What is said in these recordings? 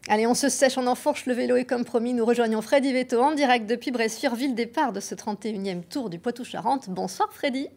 Allez, on se sèche, on enfourche le vélo et comme promis, nous rejoignons Freddy Vetto en direct depuis Bressuire, ville départ de ce 31e Tour du Poitou-Charentes. Bonsoir Freddy.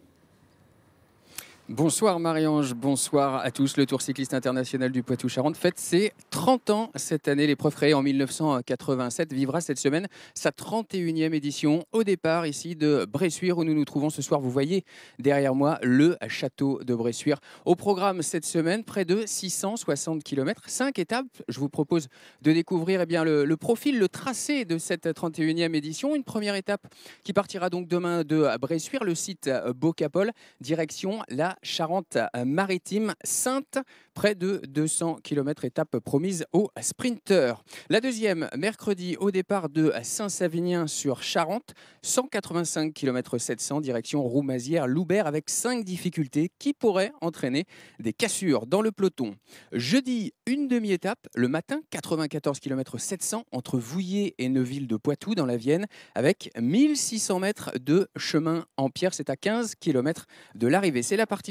Bonsoir Marie-Ange, bonsoir à tous. Le Tour cycliste international du Poitou-Charentes fête ses 30 ans cette année. L'épreuve créée en 1987 vivra cette semaine sa 31e édition. Au départ ici de Bressuire où nous nous trouvons ce soir. Vous voyez derrière moi le château de Bressuire. Au programme cette semaine, près de 660 km, 5 étapes. Je vous propose de découvrir le profil, le tracé de cette 31e édition. Une première étape qui partira donc demain de Bressuire, le site Bocapol, direction la Charente-Maritime Sainte, près de 200 km, étape promise aux sprinteurs. La deuxième, mercredi, au départ de Saint-Savinien sur Charente, 185 km 700, direction Roumazières-Loubert, avec 5 difficultés qui pourraient entraîner des cassures dans le peloton. Jeudi, une demi-étape, le matin, 94 km 700, entre Vouillé et Neuville-de-Poitou, dans la Vienne, avec 1600 mètres de chemin en pierre. C'est à 15 km de l'arrivée. C'est la particularité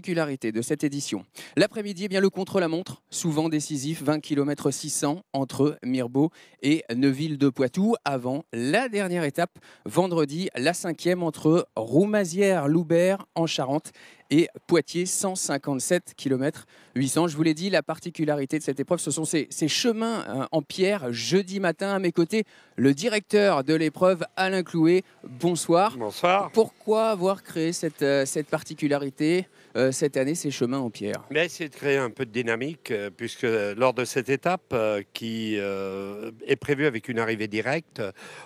de cette édition. L'après-midi, le contre-la-montre, souvent décisif, 20 km 600 entre Mirebeau et Neuville-de-Poitou, avant la dernière étape, vendredi, la 5e entre Roumazières-Loubert en Charente et Poitiers, 157 km 800. Je vous l'ai dit, la particularité de cette épreuve, ce sont ces chemins en pierre. Jeudi matin, à mes côtés, le directeur de l'épreuve, Alain Clouet. Bonsoir. Bonsoir. Pourquoi avoir créé cette particularité cette année, ces chemins en pierre? Mais essayer de créer un peu de dynamique, puisque lors de cette étape qui est prévue avec une arrivée directe,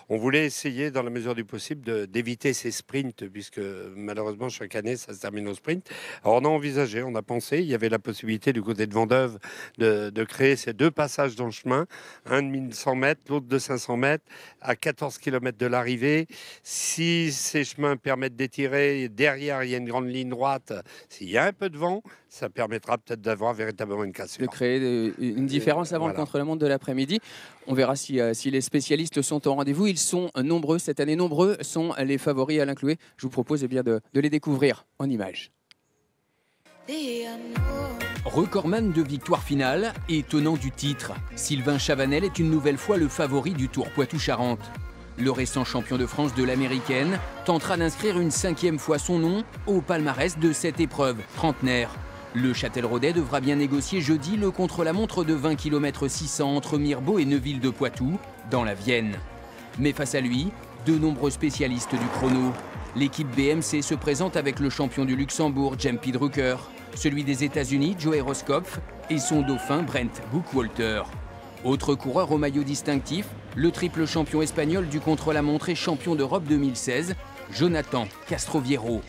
on voulait essayer, dans la mesure du possible, d'éviter ces sprints, puisque malheureusement, chaque année, ça se termine au sprint. Alors, on a envisagé, on a pensé, il y avait la possibilité du côté de Vendeuve de créer ces deux passages dans le chemin, un de 1100 mètres, l'autre de 500 mètres, à 14 km de l'arrivée. Si ces chemins permettent d'étirer, derrière, il y a une grande ligne droite. S'il y a un peu de vent, ça permettra peut-être d'avoir véritablement une cassure. De créer une différence avant le contre-la-montre de l'après-midi. On verra si les spécialistes sont au rendez-vous. Ils sont nombreux cette année. Nombreux sont les favoris. Alain Clouet, je vous propose de les découvrir en images. Recordman de victoire finale, étonnant du titre, Sylvain Chavanel est une nouvelle fois le favori du Tour Poitou-Charentes. Le récent champion de France de l'américaine tentera d'inscrire une 5e fois son nom au palmarès de cette épreuve trentenaire. Le Châtelleraudais devra bien négocier jeudi le contre-la-montre de 20 km 600 entre Mirebeau et Neuville-de-Poitou, dans la Vienne. Mais face à lui, de nombreux spécialistes du chrono. L'équipe BMC se présente avec le champion du Luxembourg, Gempi Drucker, celui des États-Unis, Joey Rosskopf, et son dauphin, Brent Bookwalter. Autre coureur au maillot distinctif, le triple champion espagnol du contre-la-montre et champion d'Europe 2016, Jonathan Castroviero.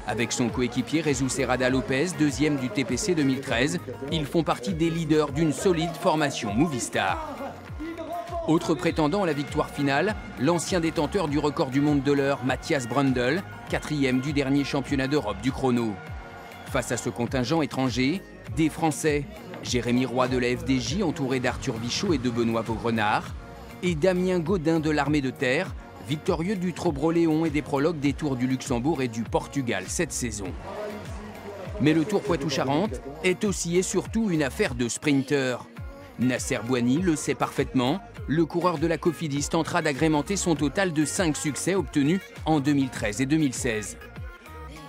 Avec son coéquipier Jesus Serrada Lopez, deuxième du TPC 2013, ils font partie des leaders d'une solide formation Movistar. Autre prétendant à la victoire finale, l'ancien détenteur du record du monde de l'heure, Matthias Brundle, 4e du dernier championnat d'Europe du chrono. Face à ce contingent étranger, des Français, Jérémy Roy de la FDJ entouré d'Arthur Vichot et de Benoît Vaugrenard, et Damien Gaudin de l'Armée de Terre, victorieux du Trobro-Léon et des prologues des Tours du Luxembourg et du Portugal cette saison. Mais le Tour Poitou-Charentes est aussi et surtout une affaire de sprinteurs. Nasser Bouhanni le sait parfaitement, le coureur de la Cofidis tentera d'agrémenter son total de 5 succès obtenus en 2013 et 2016.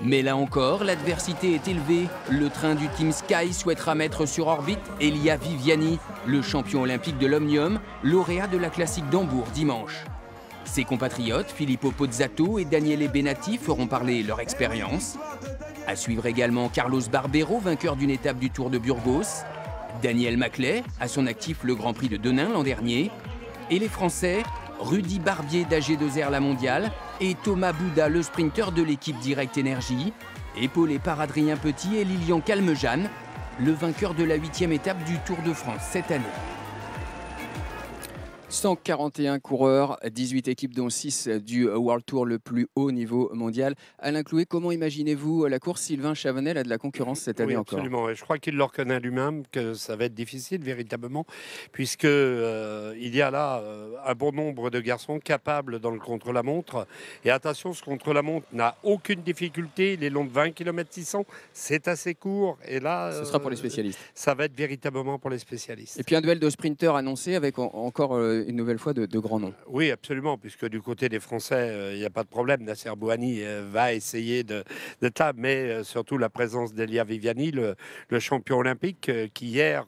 Mais là encore, l'adversité est élevée. Le train du Team Sky souhaitera mettre sur orbite Elia Viviani, le champion olympique de l'Omnium, lauréat de la classique d'Hambourg dimanche. Ses compatriotes, Filippo Pozzato et Daniele Benatti, feront parler leur expérience. À suivre également Carlos Barbero, vainqueur d'une étape du Tour de Burgos. Daniel Maclay, à son actif le Grand Prix de Denain l'an dernier. Et les Français, Rudy Barbier d'AG2R La Mondiale et Thomas Bouda, le sprinter de l'équipe Direct Énergie, épaulé par Adrien Petit et Lilian Calmejane, le vainqueur de la 8e étape du Tour de France cette année. 141 coureurs, 18 équipes dont 6 du World Tour, le plus haut niveau mondial. Alain Clouet, comment imaginez-vous la course? Sylvain Chavanel a de la concurrence cette année encore. Absolument. Et je crois qu'il le reconnaît lui-même que ça va être difficile véritablement, puisque il y a là un bon nombre de garçons capables dans le contre-la-montre. Et attention, ce contre-la-montre n'a aucune difficulté. Il est long de 20 km 600, c'est assez court. Et là, ce sera pour les spécialistes. Ça va être véritablement pour les spécialistes. Et puis un duel de sprinteurs annoncé avec encore une nouvelle fois de grands noms. Oui, absolument, puisque du côté des Français, il n'y a pas de problème. Nasser Bouhanni va essayer de table, mais surtout la présence d'Elia Viviani, le champion olympique, qui hier,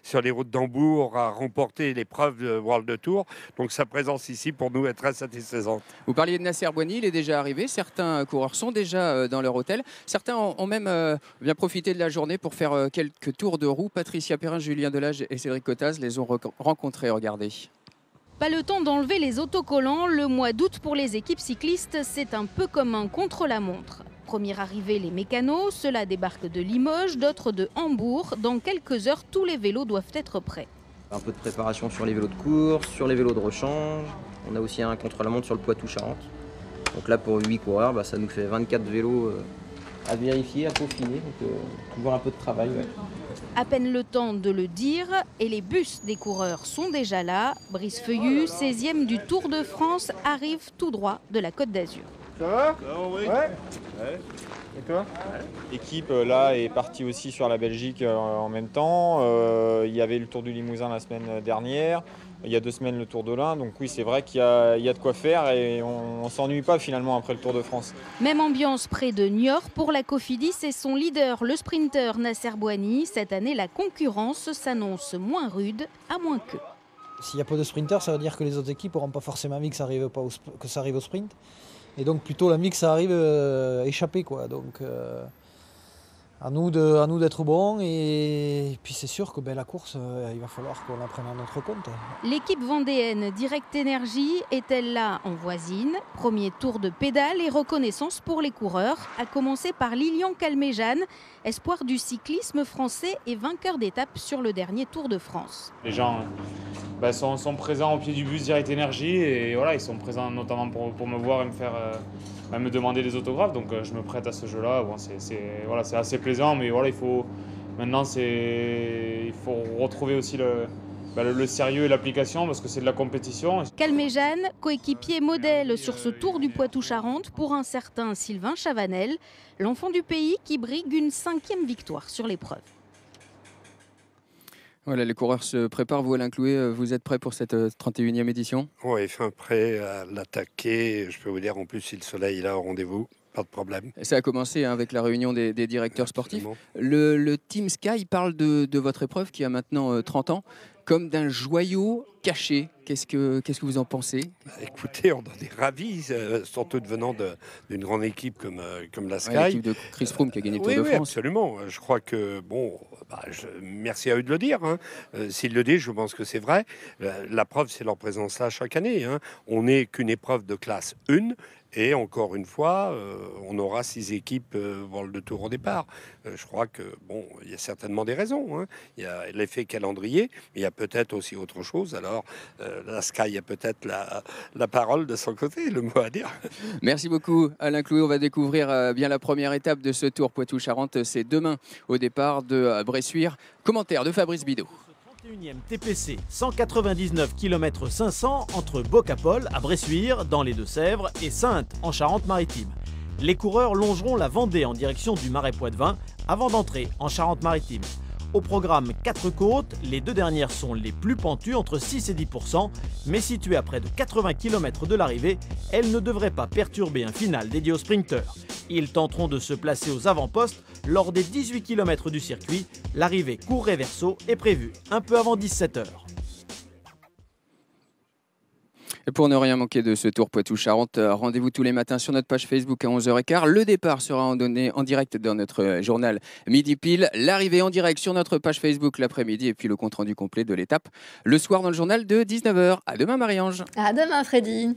sur les routes d'Hambourg, a remporté l'épreuve de World Tour. Donc sa présence ici, pour nous, est très satisfaisante. Vous parliez de Nasser Bouhanni, il est déjà arrivé. Certains coureurs sont déjà dans leur hôtel. Certains ont même bien profité de la journée pour faire quelques tours de roue. Patricia Perrin, Julien Delage et Cédric Cottaz les ont rencontrés. Regardez. Pas le temps d'enlever les autocollants. Le mois d'août pour les équipes cyclistes, c'est un peu comme un contre-la-montre. Première arrivée, les mécanos. Ceux-là débarquent de Limoges, d'autres de Hambourg. Dans quelques heures, tous les vélos doivent être prêts. Un peu de préparation sur les vélos de course, sur les vélos de rechange. On a aussi un contre-la-montre sur le Poitou-Charentes. Donc là, pour 8 coureurs, ça nous fait 24 vélos à vérifier, à peaufiner. Donc toujours un peu de travail. Ouais. À peine le temps de le dire, et les bus des coureurs sont déjà là. Brice Feuillu, 16e du Tour de France, arrive tout droit de la Côte d'Azur. Ça va? Oui. Ouais. Et toi? L'équipe là est partie aussi sur la Belgique en même temps. Il y avait le Tour du Limousin la semaine dernière. Il y a 2 semaines le Tour de l'Ain. Donc oui, c'est vrai qu'il y a de quoi faire et on ne s'ennuie pas finalement après le Tour de France. Même ambiance près de Niort pour la Cofidis et son leader, le sprinter Nasser Bouhanni. Cette année, la concurrence s'annonce moins rude, à moins que. S'il y a peu de sprinters, ça veut dire que les autres équipes n'auront pas forcément envie que ça arrive au sprint. Et donc plutôt l'envie que ça arrive échappé, quoi. Donc à nous d'être bons, et puis c'est sûr que la course, il va falloir qu'on la prenne à notre compte. L'équipe vendéenne Direct Énergie est-elle là en voisine? Premier tour de pédale et reconnaissance pour les coureurs, à commencer par Lilian Calmejane, espoir du cyclisme français et vainqueur d'étape sur le dernier Tour de France. Les gens sont présents au pied du bus Direct Énergie et voilà, ils sont présents notamment pour me voir et me demander des autographes, donc je me prête à ce jeu-là. Bon, c'est assez plaisant, mais voilà, il faut retrouver aussi le sérieux et l'application, parce que c'est de la compétition. Calmejane, coéquipier modèle sur ce Tour du Poitou-Charentes pour un certain Sylvain Chavanel, l'enfant du pays qui brigue une 5e victoire sur l'épreuve. Voilà, les coureurs se préparent. Vous, Alain Clouet, vous êtes prêt pour cette 31e édition? Oui, prêt à l'attaquer. Je peux vous dire, en plus, si le soleil est là au rendez-vous, pas de problème. Ça a commencé avec la réunion des directeurs sportifs. Absolument. Le Team Sky parle de votre épreuve qui a maintenant 30 ans comme d'un joyau caché. Qu'est-ce que vous en pensez? Écoutez, on en est ravis, surtout venant d'une grande équipe comme la Sky. Ouais, l'équipe de Chris Froome qui a gagné le Tour de France. Oui, absolument. Je crois que, merci à eux de le dire. S'ils le disent, je pense que c'est vrai. La preuve, c'est leur présence là chaque année. On n'est qu'une épreuve de classe 1. Et encore une fois, on aura 6 équipes World Tour au départ. Je crois que, il y a certainement des raisons. Il y a l'effet calendrier, mais il y a peut-être aussi autre chose. Alors, la Sky a peut-être la parole de son côté, le mot à dire. Merci beaucoup, Alain Clouet. On va découvrir bien la première étape de ce Tour Poitou-Charentes. C'est demain au départ de Bressuire. Commentaire de Fabrice Bidot. 31e TPC, 199 km 500 entre Bocapol à Bressuire dans les Deux-Sèvres et Saintes en Charente-Maritime. Les coureurs longeront la Vendée en direction du Marais Poitevin avant d'entrer en Charente-Maritime. Au programme 4 côtes, les 2 dernières sont les plus pentues, entre 6 et 10%, mais situées à près de 80 km de l'arrivée, elles ne devraient pas perturber un final dédié aux sprinteurs. Ils tenteront de se placer aux avant-postes lors des 18 km du circuit. L'arrivée court-réverso est prévue un peu avant 17 h. Et pour ne rien manquer de ce Tour Poitou-Charentes, rendez-vous tous les matins sur notre page Facebook à 11h15. Le départ sera donné en direct dans notre journal Midi Pile. L'arrivée en direct sur notre page Facebook l'après-midi et puis le compte-rendu complet de l'étape le soir dans le journal de 19 h. À demain, Marie-Ange. À demain, Freddy.